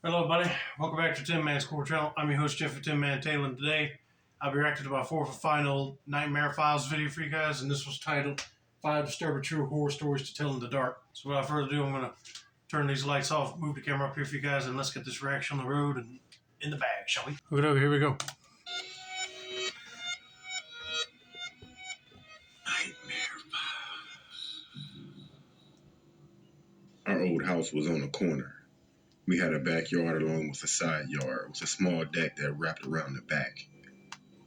Hello, buddy. Welcome back to Tin Man's Core Channel. I'm your host, Jeffrey Tin Man Taylor, and today I'll be reacting to my fourth and final Nightmare Files video for you guys, and this was titled 5 Disturbing True Horror Stories to Tell in the Dark. So without further ado, I'm going to turn these lights off, move the camera up here for you guys, and let's get this reaction on the road and in the bag, shall we? Here we go. Nightmare Files. Our old house was on a corner. We had a backyard along with a side yard. It was a small deck that wrapped around the back.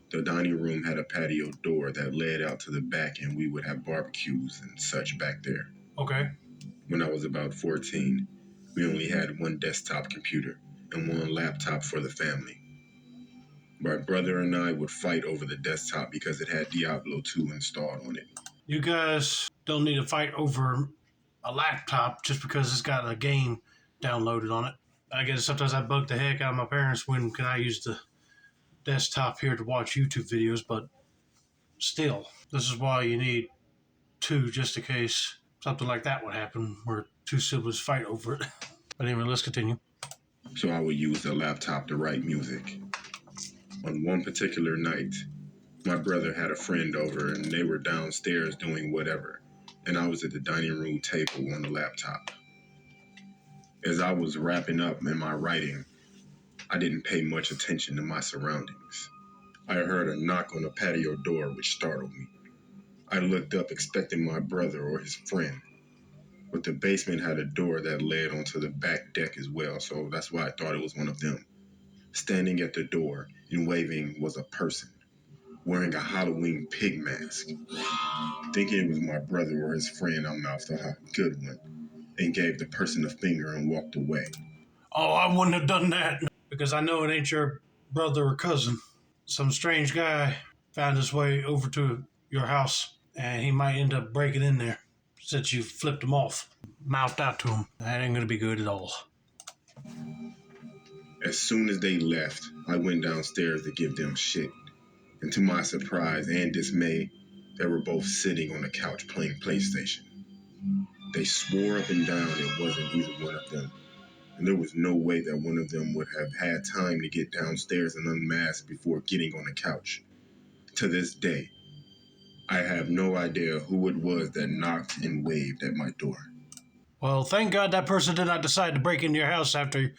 The dining room had a patio door that led out to the back, and we would have barbecues and such back there. Okay. When I was about 14, we only had one desktop computer and one laptop for the family. My brother and I would fight over the desktop because it had Diablo 2 installed on it. You guys don't need to fight over a laptop just because it's got a game downloaded on it. I guess sometimes I bug the heck out of my parents when can I use the desktop here to watch YouTube videos, but still, this is why you need two just in case something like that would happen where two siblings fight over it. But anyway, let's continue. So I would use the laptop to write music. On one particular night, my brother had a friend over and they were downstairs doing whatever, and I was at the dining room table on the laptop. As I was wrapping up in my writing, I didn't pay much attention to my surroundings. I heard a knock on the patio door which startled me. I looked up expecting my brother or his friend, but the basement had a door that led onto the back deck as well, so that's why I thought it was one of them. Standing at the door and waving was a person, wearing a Halloween pig mask. Thinking it was my brother or his friend, I mouthed a good one and gave the person a finger and walked away. Oh, I wouldn't have done that because I know it ain't your brother or cousin. Some strange guy found his way over to your house and he might end up breaking in there since you flipped him off, mouthed out to him. That ain't gonna be good at all. As soon as they left, I went downstairs to give them shit. And to my surprise and dismay, they were both sitting on the couch playing PlayStation. They swore up and down it wasn't either one of them, and there was no way that one of them would have had time to get downstairs and unmask before getting on the couch. To this day, I have no idea who it was that knocked and waved at my door. Well, thank God that person did not decide to break into your house after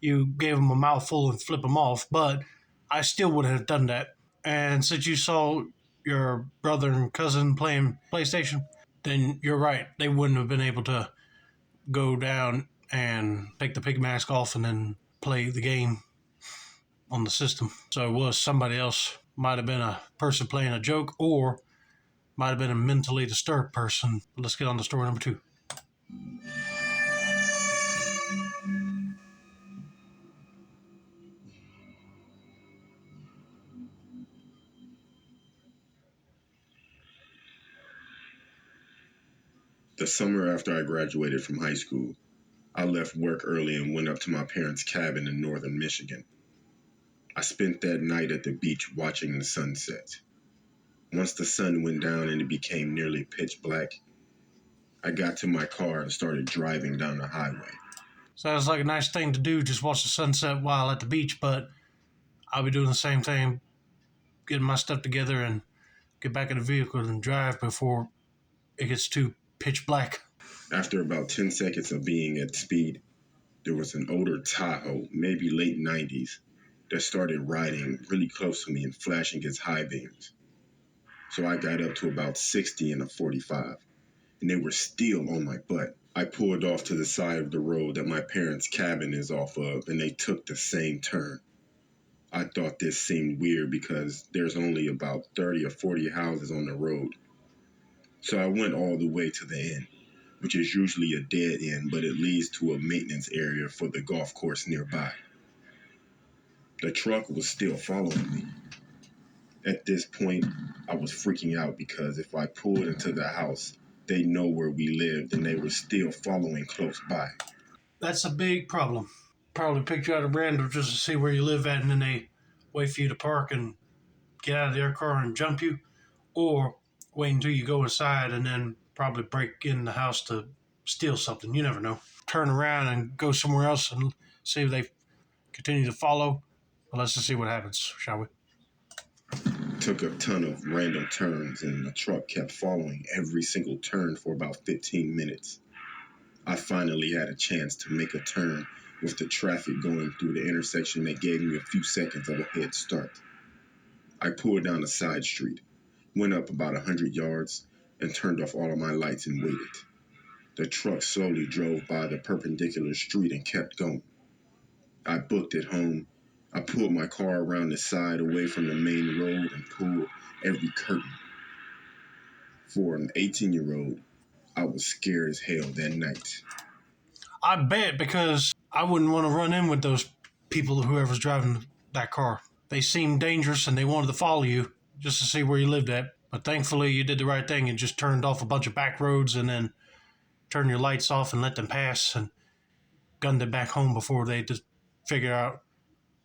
you gave him a mouthful and flip him off, but I still would have done that. And since you saw your brother and cousin playing PlayStation, then you're right. They wouldn't have been able to go down and take the pig mask off and then play the game on the system. So it was somebody else. Might have been a person playing a joke or might have been a mentally disturbed person. Let's get on to story number 2. The summer after I graduated from high school, I left work early and went up to my parents' cabin in northern Michigan. I spent that night at the beach watching the sunset. Once the sun went down and it became nearly pitch black, I got to my car and started driving down the highway. Sounds like a nice thing to do, just watch the sunset while at the beach, but I'll be doing the same thing, getting my stuff together and get back in the vehicle and drive before it gets too pitch black. After about 10 seconds of being at speed, there was an older Tahoe, maybe late 90s, that started riding really close to me and flashing its high beams. So I got up to about 60 in a 45, and they were still on my butt. I pulled off to the side of the road that my parents' cabin is off of, and they took the same turn. I thought this seemed weird because there's only about 30 or 40 houses on the road. So I went all the way to the end, which is usually a dead end, but it leads to a maintenance area for the golf course nearby. The truck was still following me. At this point, I was freaking out because if I pulled into the house, they'd know where we lived and they were still following close by. That's a big problem. Probably picked you out at random just to see where you live at and then they wait for you to park and get out of their car and jump you, or wait until you go inside and then probably break in the house to steal something. You never know. Turn around and go somewhere else and see if they continue to follow. But let's just see what happens, shall we? Took a ton of random turns, and the truck kept following every single turn for about 15 minutes. I finally had a chance to make a turn with the traffic going through the intersection that gave me a few seconds of a head start. I pulled down a side street, went up about 100 yards, and turned off all of my lights and waited. The truck slowly drove by the perpendicular street and kept going. I booked it home. I pulled my car around the side away from the main road and pulled every curtain. For an 18-year-old, I was scared as hell that night. I bet, because I wouldn't want to run in with those people, whoever's driving that car. They seemed dangerous and they wanted to follow you just to see where you lived at. But thankfully, you did the right thing and just turned off a bunch of back roads and then turned your lights off and let them pass and gunned it back home before they just figured out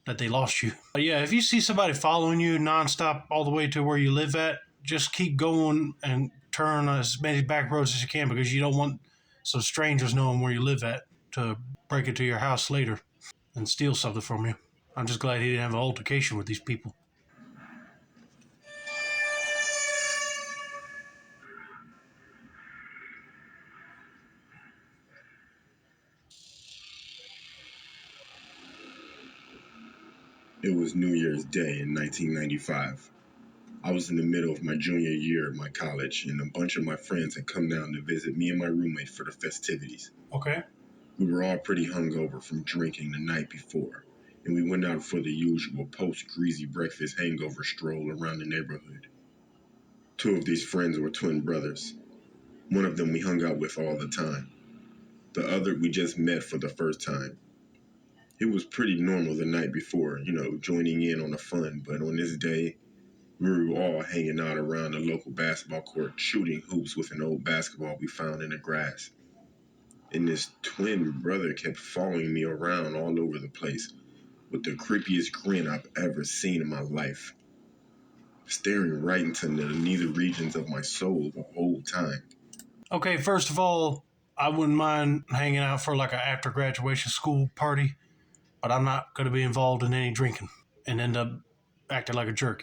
that they lost you. But yeah, if you see somebody following you nonstop all the way to where you live at, just keep going and turn as many back roads as you can, because you don't want some strangers knowing where you live at to break into your house later and steal something from you. I'm just glad he didn't have an altercation with these people. It was New Year's Day in 1995. I was in the middle of my junior year at my college, and a bunch of my friends had come down to visit me and my roommate for the festivities. Okay. We were all pretty hungover from drinking the night before, and we went out for the usual post-greasy breakfast hangover stroll around the neighborhood. Two of these friends were twin brothers. One of them we hung out with all the time. The other we just met for the first time. It was pretty normal the night before, joining in on the fun, but on this day, we were all hanging out around the local basketball court, shooting hoops with an old basketball we found in the grass. And this twin brother kept following me around all over the place with the creepiest grin I've ever seen in my life, staring right into the nether regions of my soul the whole time. Okay, first of all, I wouldn't mind hanging out for like an after graduation school party, but I'm not going to be involved in any drinking and end up acting like a jerk.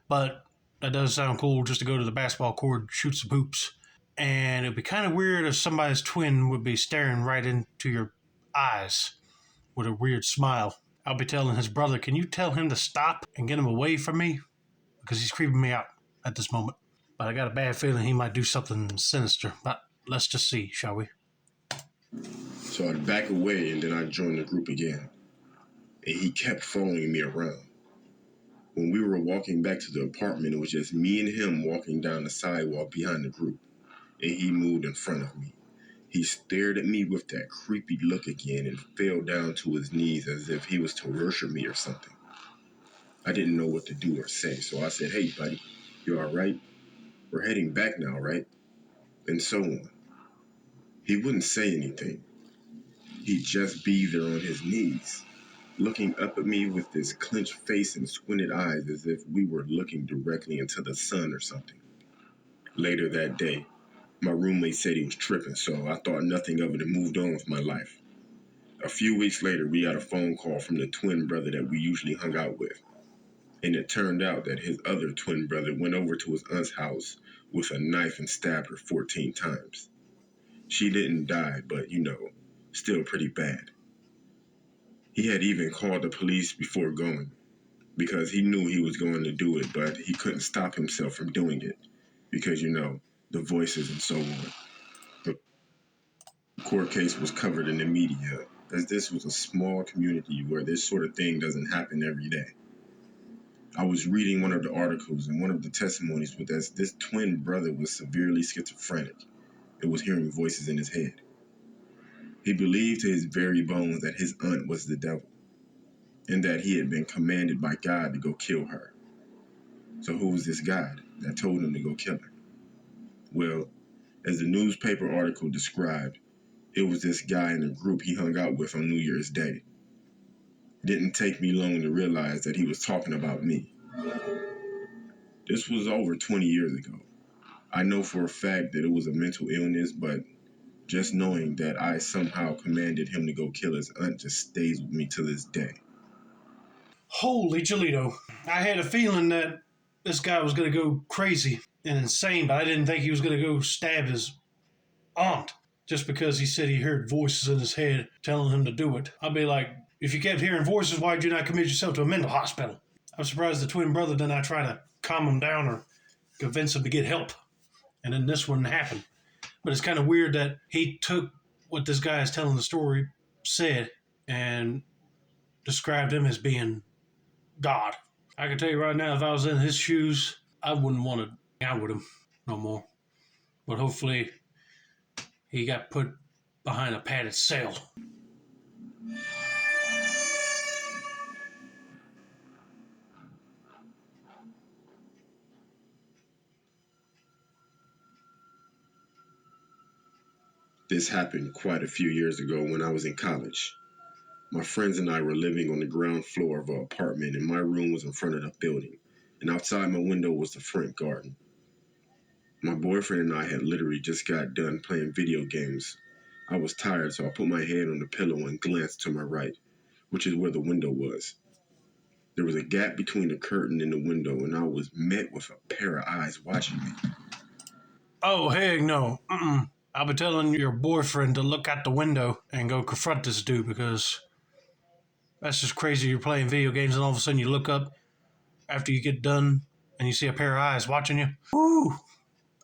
But that does sound cool, just to go to the basketball court, shoot some hoops. And it'd be kind of weird if somebody's twin would be staring right into your eyes with a weird smile. I'll be telling his brother, can you tell him to stop and get him away from me? Because he's creeping me out at this moment. But I got a bad feeling he might do something sinister. But let's just see, shall we? So I'd back away and then I'd join the group again. And he kept following me around. When we were walking back to the apartment, it was just me and him walking down the sidewalk behind the group, and he moved in front of me. He stared at me with that creepy look again and fell down to his knees as if he was to worship me or something. I didn't know what to do or say, so I said, "Hey, buddy, you all right? We're heading back now, right?" And so on. He wouldn't say anything. He'd just be there on his knees, looking up at me with this clenched face and squinted eyes as if we were looking directly into the sun or something. Later that day, my roommate said he was tripping, so I thought nothing of it and moved on with my life. A few weeks later, we got a phone call from the twin brother that we usually hung out with, and it turned out that his other twin brother went over to his aunt's house with a knife and stabbed her 14 times. She didn't die, but still pretty bad. He had even called the police before going, because he knew he was going to do it, but he couldn't stop himself from doing it because, the voices and so on. The court case was covered in the media, as this was a small community where this sort of thing doesn't happen every day. I was reading one of the articles, and one of the testimonies was that this twin brother was severely schizophrenic and was hearing voices in his head. He believed to his very bones that his aunt was the devil, and that he had been commanded by God to go kill her. So who was this God that told him to go kill her? Well, as the newspaper article described, it was this guy in the group he hung out with on New Year's Day. It didn't take me long to realize that he was talking about me. This was over 20 years ago. I know for a fact that it was a mental illness, but Just knowing that I somehow commanded him to go kill his aunt just stays with me to this day. Holy Jolito. I had a feeling that this guy was going to go crazy and insane, but I didn't think he was going to go stab his aunt just because he said he heard voices in his head telling him to do it. I'd be like, if you kept hearing voices, why did you not commit yourself to a mental hospital? I'm surprised the twin brother did not try to calm him down or convince him to get help. And then this wouldn't happen. But it's kind of weird that he took what this guy is telling the story said and described him as being God. I can tell you right now, if I was in his shoes, I wouldn't want to hang out with him no more. But hopefully, he got put behind a padded cell. This happened quite a few years ago when I was in college. My friends and I were living on the ground floor of an apartment, and my room was in front of the building, and outside my window was the front garden. My boyfriend and I had literally just got done playing video games. I was tired, so I put my head on the pillow and glanced to my right, which is where the window was. There was a gap between the curtain and the window, and I was met with a pair of eyes watching me. Oh, heck no. I'll be telling your boyfriend to look out the window and go confront this dude because that's just crazy. You're playing video games and all of a sudden you look up after you get done and you see a pair of eyes watching you. Woo!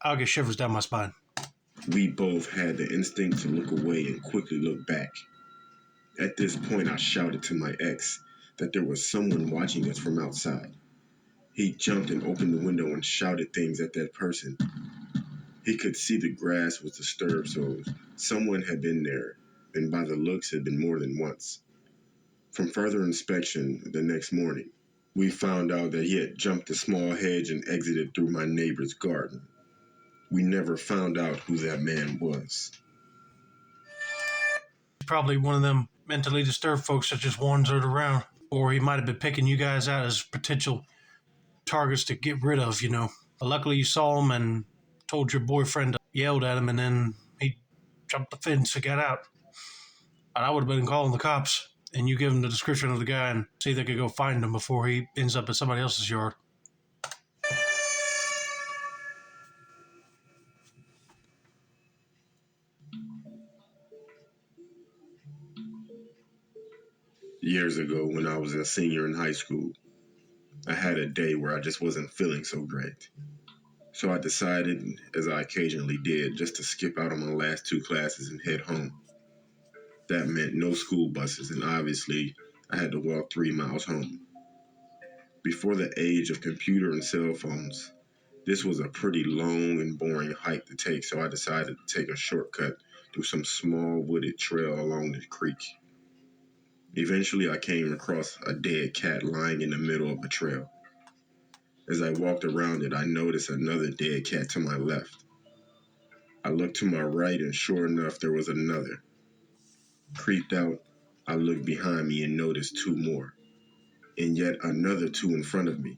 I'll get shivers down my spine. We both had the instinct to look away and quickly look back. At this point, I shouted to my ex that there was someone watching us from outside. He jumped and opened the window and shouted things at that person. He could see the grass was disturbed, so someone had been there, and by the looks had been more than once. From further inspection the next morning, we found out that he had jumped a small hedge and exited through my neighbor's garden. We never found out who that man was. Probably one of them mentally disturbed folks that just wandered around. Or he might have been picking you guys out as potential targets to get rid of, But luckily you saw him and told your boyfriend to yelled at him and then he jumped the fence and got out. And I would have been calling the cops and you give him the description of the guy and see if they could go find him before he ends up in somebody else's yard. Years ago, when I was a senior in high school, I had a day where I just wasn't feeling so great. So I decided, as I occasionally did, just to skip out on my last two classes and head home. That meant no school buses, and obviously, I had to walk 3 miles home. Before the age of computer and cell phones, this was a pretty long and boring hike to take, so I decided to take a shortcut through some small wooded trail along the creek. Eventually, I came across a dead cat lying in the middle of the trail. As I walked around it, I noticed another dead cat to my left. I looked to my right, and sure enough, there was another. Creeped out, I looked behind me and noticed two more, and yet another two in front of me.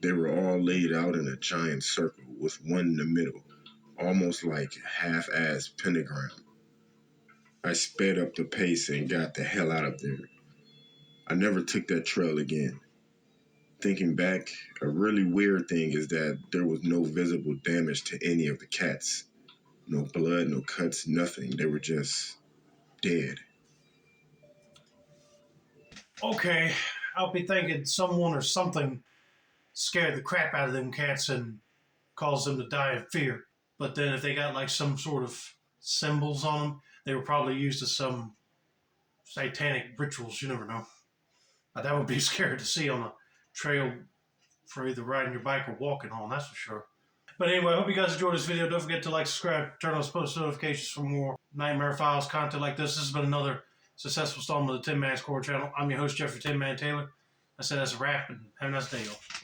They were all laid out in a giant circle, with one in the middle, almost like half-assed pentagram. I sped up the pace and got the hell out of there. I never took that trail again. Thinking back, a really weird thing is that there was no visible damage to any of the cats. No blood, no cuts, nothing. They were just dead. Okay, I'll be thinking someone or something scared the crap out of them cats and caused them to die of fear. But then if they got like some sort of symbols on them, they were probably used as some satanic rituals. You never know. But that would be scary to see on a trail for either riding your bike or walking on, that's for sure. But anyway, I hope you guys enjoyed this video. Don't forget to like, subscribe, turn on post notifications for more Nightmare Files content like this. This has been another successful installment of the Tin Man Score channel. I'm your host, Jeffrey Tin Man Taylor. I said that's a wrap, and have a nice day, y'all.